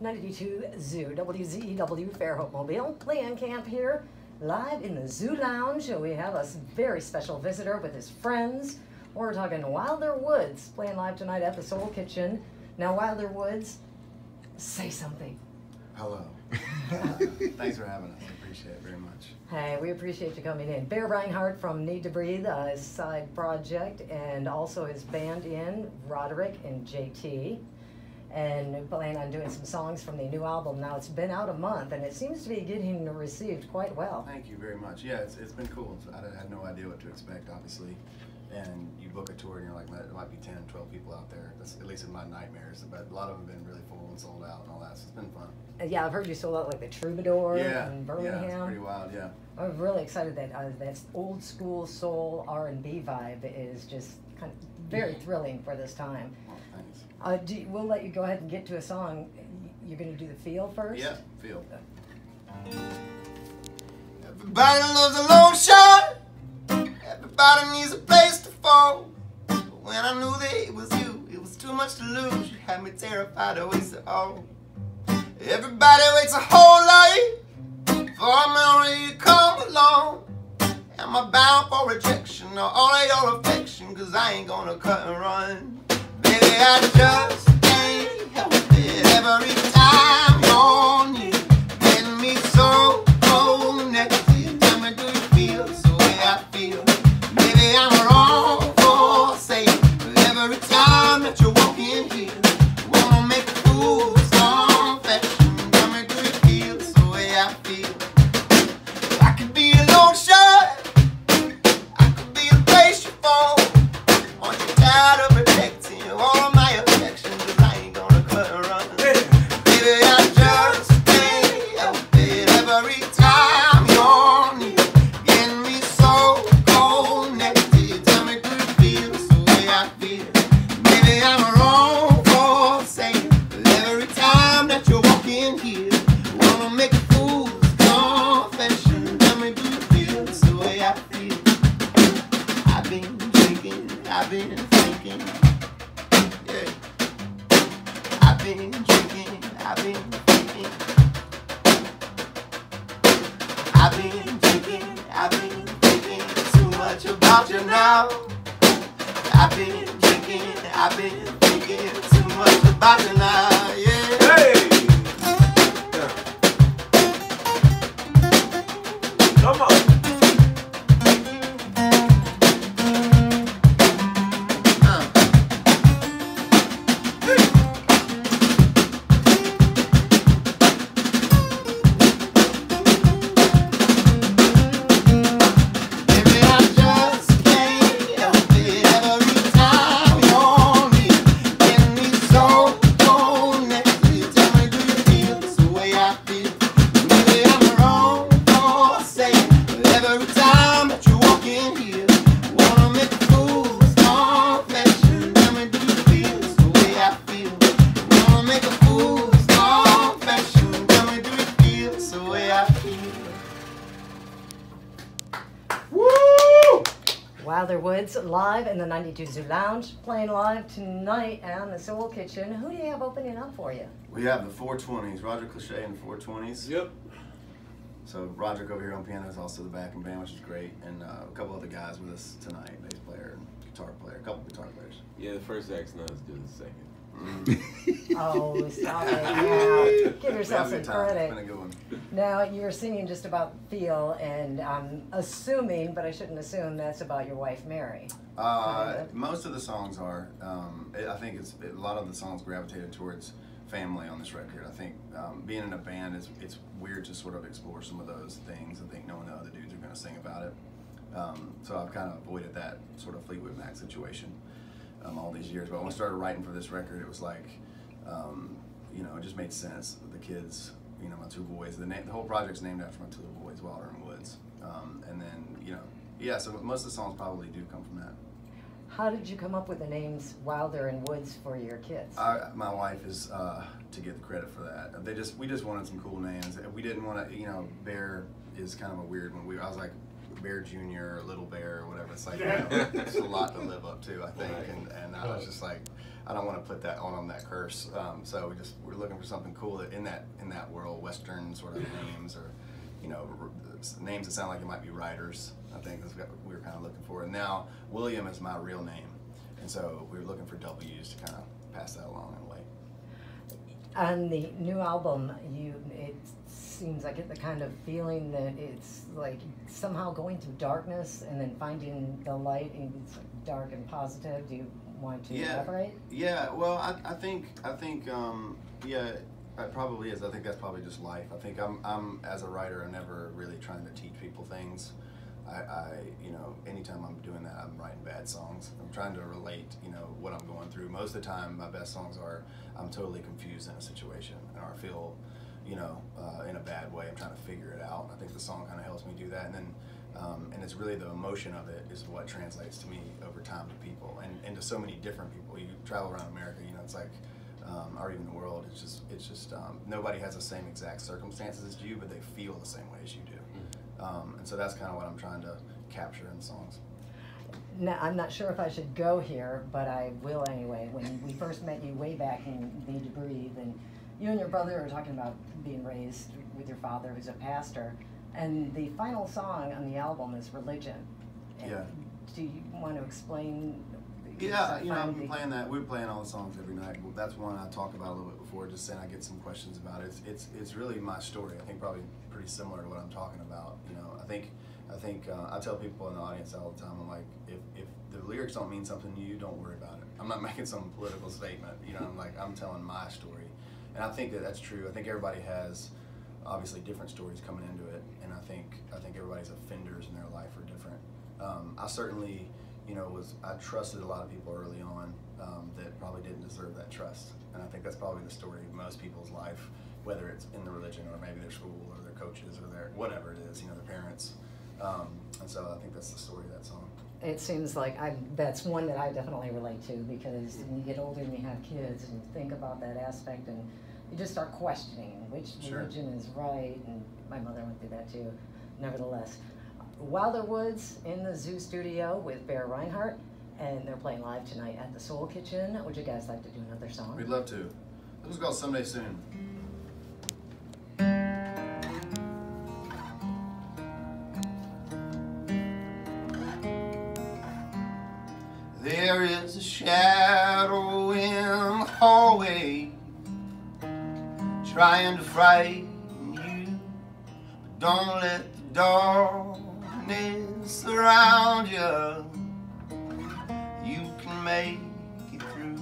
92 Zoo, WZEW Fairhope Mobile. LeeAnn Camp here, live in the Zoo Lounge. We have a very special visitor with his friends. We're talking Wilder Woods, playing live tonight at the Soul Kitchen. Now, Wilder Woods, say something. Hello. Thanks for having us. I appreciate it very much. Hey, we appreciate you coming in. Bear Reinhardt from Need to Breathe, his side project, and also his band in, Roderick and JT. And plan on doing some songs from the new album. Now, it's been out a month, and it seems to be getting received quite well. Thank you very much. Yeah, it's been cool. I had no idea what to expect, obviously. And you book a tour, and you're like, there might be 10, 12 people out there. That's at least in my nightmares. But a lot of them have been really full and sold out and all that, so it's been fun. Yeah, I've heard you sold out like the Troubadour in Birmingham. Yeah, it's pretty wild, yeah. I'm really excited that that old school soul R&B vibe is just kind of very thrilling for this time. Well, thanks. We'll let you go ahead and get to a song. You're going to do the feel first? Yeah, feel. Everybody loves a long shot. Everybody needs a place to fall. But when I knew that it was you, it was too much to lose. You had me terrified to waste it all. Everybody waits a whole life for a memory to come along. Am I bound for rejection or all of your affection? Cause I ain't gonna cut and run. Baby, I just can't help it. Every time you're near, getting me so connected. Tell me, do you feel the way I feel? Maybe I'm wrong for saying, but every time that you walk in here, wanna make a fool's confession. Tell me, do you feel the way I feel? I could be a long shot. I could be the place you fall. Aren't you tired of protecting all of my affection? Cause I ain't gonna cut and run. Baby, I just can't help it. Every time you're near, getting me so connected. Tell me, do you feel the way I feel? Maybe I'm wrong for saying, but every time that you walk in here, wanna make a fool's confession. Tell me, do you feel the way I feel? I've been drinking, I've been thinking, yeah. I've been drinking, I've been thinking. I've been drinking, I've been thinking too much about you now. I've been drinking, I've been thinking too much about you now, yeah. Hey! Come on. Baby, I just can't help it. Every time you're near, getting me so connected. Tell me, do you feel the way I feel? Maybe I'm wrong for saying, but every time that you walk in here, wanna make a fool's confession. Tell me, do you feel the way I feel? Wanna make a fool's confession. Tell me, do you feel the way I feel? Woo! Wilder Woods live in the 92 Zoo Lounge, playing live tonight on the Soul Kitchen. Who do you have opening up for you? We have the 420s, Roger Cliche and the 420s. Yep. So Roderick over here on piano is also the backing band, which is great, and a couple other guys with us tonight, bass player and guitar player, a couple guitar players. Yeah, the first act's not as good as the second. Oh, stop it now. Give yourself some It's credit. been a good one. Now, you're singing just about feel, and I'm assuming, but I shouldn't assume, that's about your wife, Mary. Most of the songs are. I think a lot of the songs gravitated towards family on this record. I think being in a band it's weird to sort of explore some of those things and think no one other dudes are going to sing about it. So I've kind of avoided that sort of Fleetwood Mac situation all these years. But when I started writing for this record, it was like, you know, it just made sense. The kids, you know, my two boys. The whole project's named after my two boys, Wilder and Woods. And then, you know, yeah. So most of the songs probably do come from that. How did you come up with the names Wilder and Woods for your kids? My wife is to get the credit for that. We just wanted some cool names. We didn't want to, you know, Bear is kind of a weird one. I was like, Bear Jr. or Little Bear or whatever. It's like, you know, it's a lot to live up to, I think. And I was just like, I don't want to put that on that curse. So we're looking for something cool that in that world, Western sort of names, or names that sound like it might be writers. I think that's what we were kind of looking for. And now William is my real name, and so we were looking for W's to kind of pass that along in a way. On the new album, it seems like the kind of feeling that it's like somehow going through darkness and then finding the light, and it's dark and positive. Do you want to elaborate? Yeah. Well, I think yeah, it probably is. I think that's probably just life. I think I'm as a writer, I'm never really trying to teach people things. Anytime I'm doing that, I'm writing bad songs. I'm trying to relate, what I'm going through. Most of the time, my best songs are I'm totally confused in a situation, or I feel, in a bad way. I'm trying to figure it out. I think the song kind of helps me do that, and then, and it's really the emotion of it is what translates to me over time to people, and to so many different people. You travel around America, it's like, or even the world. It's just nobody has the same exact circumstances as you, but they feel the same way as you do. And so that's kind of what I'm trying to capture in the songs. Now, I'm not sure if I should go here, but I will anyway. When we first met you way back in Need to Breathe, and you and your brother are talking about being raised with your father, who's a pastor, and the final song on the album is Religion. And Yeah. do you want to explain? Yeah, I've been playing that. We're playing all the songs every night. That's one I talked about a little bit before, just saying I get some questions about it. It's really my story. I think probably pretty similar to what I'm talking about. I think I tell people in the audience all the time, I'm like, if the lyrics don't mean something to you, don't worry about it. I'm not making some political statement. I'm telling my story, and I think that's true. I think everybody has obviously different stories coming into it, and I think everybody's offenders in their life are different. I certainly, I trusted a lot of people early on that probably didn't deserve that trust, and I think that's probably the story of most people's life, whether it's in the religion or maybe their school or their coaches or their whatever it is, their parents. And so I think that's the story of that song. It seems like that's one that I definitely relate to, because when you get older and you have kids and you think about that aspect, and you just start questioning which religion is right, and my mother went through that too. Nevertheless, Wilder Woods in the Zoo Studio with Bear Reinhardt, and they're playing live tonight at the Soul Kitchen. Would you guys like to do another song? We'd love to. This one's called Someday Soon. There is a shadow in the hallway trying to frighten you, but don't let the darkness surround you. You can make it through.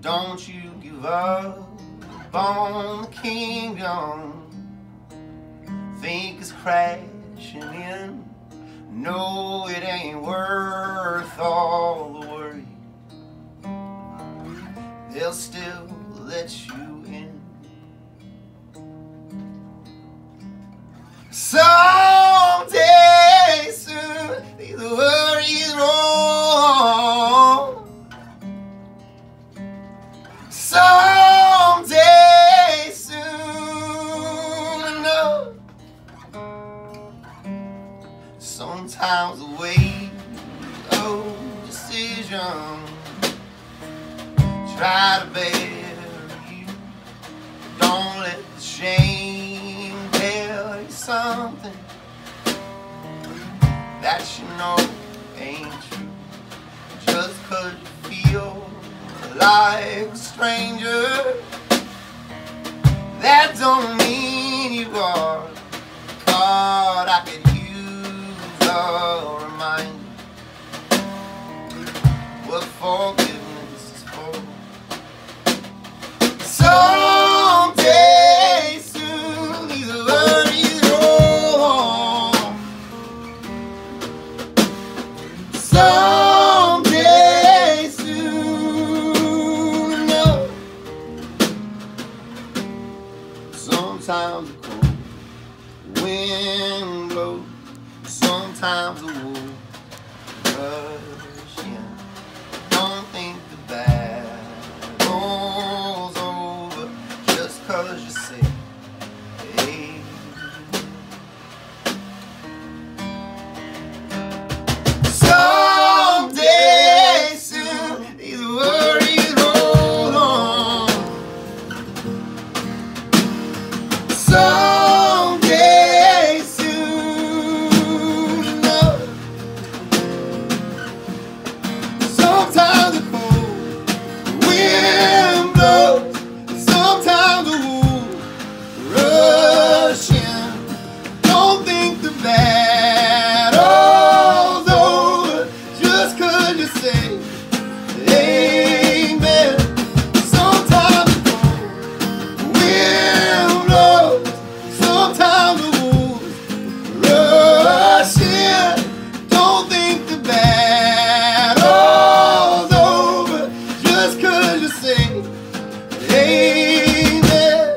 Don't you give up on the kingdom. Think it's crashing in. No, it ain't worth all the worry. They'll still let you in. Someday soon, these worries roll. Someday soon, no. Sometimes the weight of decision try to bury you. Don't let the shame tell you something that you know ain't true. Just 'cause you feel like a stranger, that don't mean you are caught. I could use a reminder what forgiveness is for. Someday soon, these worries roll. Someday soon, no. Sometimes the cold wind blows. Sometimes the wolf rush in. Don't think the battle's over just 'cause you say, hey. Someday soon, these worries someday soon. No. Sometimes the cold wind blows, sometimes the wound rush in. Don't think the battle's over just 'cause you say amen. Sometimes the cold wind blows, sometimes the wounds rush in. Don't think the battle's over just 'cause you say amen.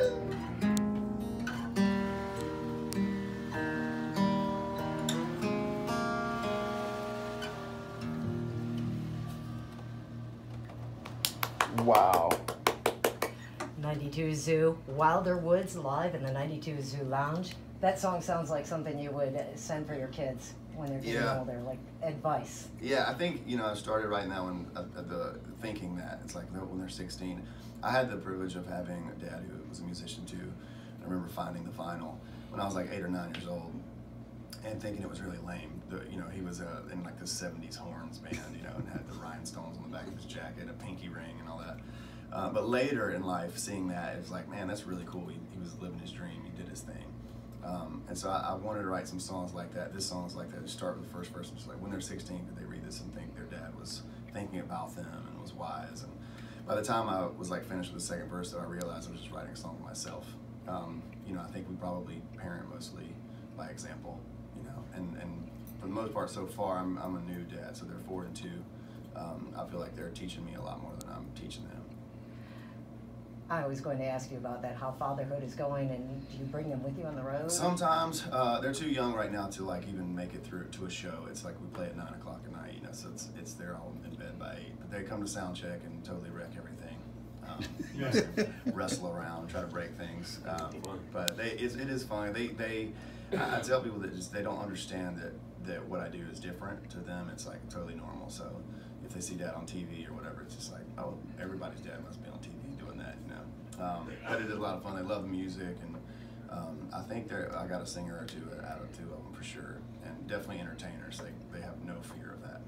Wow. 92 Zoo, Wilder Woods live in the 92 Zoo Lounge. That song sounds like something you would send for your kids when they're getting Yeah. older, like advice. Yeah, I think, you know, I started writing that one thinking that it's like when they're 16. I had the privilege of having a dad who was a musician too. I remember finding the vinyl when I was like 8 or 9 years old and thinking it was really lame. You know, he was in like the 70s horns band, you know, and had the rhinestones on the back of his jacket, a pinky ring and all that. But later in life, seeing that, it was like, man, that's really cool. He was living his dream. He did his thing. And so I wanted to write some songs like that. This song is like that. Just start with the first verse. Just like when they're 16, did they read this and think their dad was thinking about them and was wise? And by the time I was like finished with the second verse, though, I realized I was just writing a song for myself. You know, I think we probably parent mostly by example. You know, and for the most part, so far, I'm a new dad. So they're 4 and 2. I feel like they're teaching me a lot more than I'm teaching them. I was going to ask you about that, how fatherhood is going, and do you bring them with you on the road? Sometimes they're too young right now to like even make it through to a show. It's like we play at 9 o'clock at night, you know, so it's they're all in bed by 8. But they come to sound check and totally wreck everything. Wrestle around, try to break things. But it is fun. I tell people that just they don't understand that what I do is different. To them, it's like totally normal. So if they see dad on TV or whatever, it's just like, oh, everybody's dad must be on TV doing that, you know. But it is a lot of fun. They love the music, and I think I got a singer or two out of 2 of them for sure, and definitely entertainers. They have no fear of that.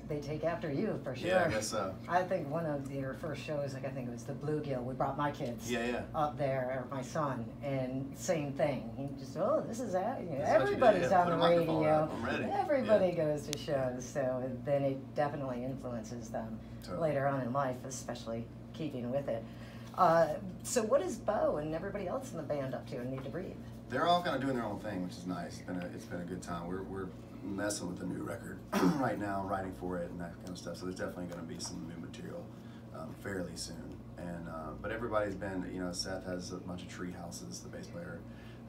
They take after you, for sure. Yeah, I guess so. I think one of your first shows, like I think it was the Bluegill, we brought my kids up there, or my son, and same thing. He just, oh, this is that. You know, everybody's on the radio. I'm ready. Everybody goes to shows, so then it definitely influences them later on in life, especially keeping with it. So what is Bo and everybody else in the band up to in Need to Breathe? They're all kind of doing their own thing, which is nice. It's been a good time. We're messing with the new record right now, writing for it and that kind of stuff. So there's definitely going to be some new material fairly soon. And but everybody's been, you know, Seth has a bunch of tree houses, the bass player,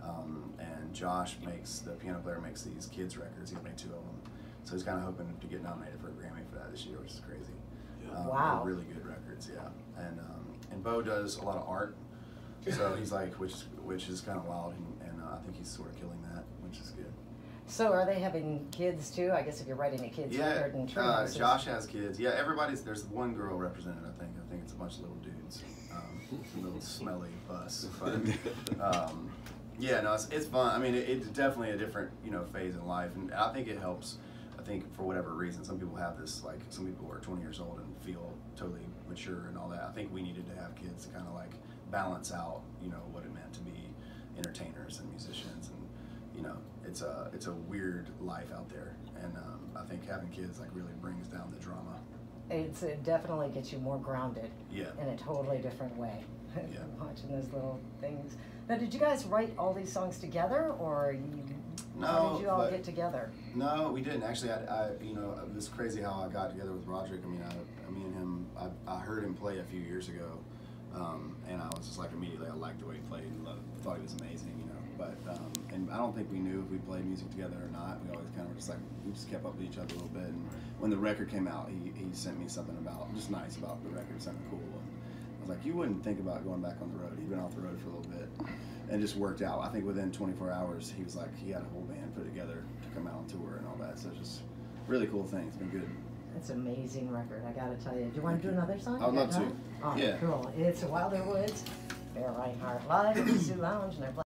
and Josh the piano player makes these kids records. He made 2 of them. So he's kind of hoping to get nominated for a Grammy for that this year, which is crazy. Wow. Really good records, yeah. And Bo does a lot of art. So he's like, which is kind of wild, and I think he's sort of killing that, which is good. So are they having kids too? I guess if you're writing a kid's record and treehouse. Josh has kids. Yeah, there's one girl represented, I think. I think it's a bunch of little dudes. A little smelly bus. But, yeah, no, it's fun. I mean, it's definitely a different, you know, phase in life, and I think it helps. I think for whatever reason, some people have this, like, some people are 20 years old and feel totally mature and all that. I think we needed to have kids to kind of like balance out, you know, what it meant to be entertainers and musicians, and you know, it's a weird life out there, and I think having kids like really brings down the drama. It definitely gets you more grounded. Yeah. In a totally different way. Yeah. Watching those little things. Now, did you guys write all these songs together, or how did you all get together? No, we didn't actually. I you know, it was crazy how I got together with Roderick. I mean, me and him. I heard him play a few years ago, and I was just like immediately I liked the way he played and thought he was amazing, you know. But and I don't think we knew if we played music together or not. We always kind of were just like we just kept up with each other a little bit. And when the record came out, he sent me something just nice about the record, something cool. And I was like, you wouldn't think about going back on the road. He'd been off the road for a little bit, and it just worked out. I think within 24 hours, he was like, he had a whole band put together to come out on tour and all that. So it's just really cool thing. It's been good. It's an amazing record, I gotta tell you. Do you want to do another song? I would love to. Oh, yeah. Cool. It's Wilder Woods, Bear Reinhardt live at the Zoo Lounge, and they're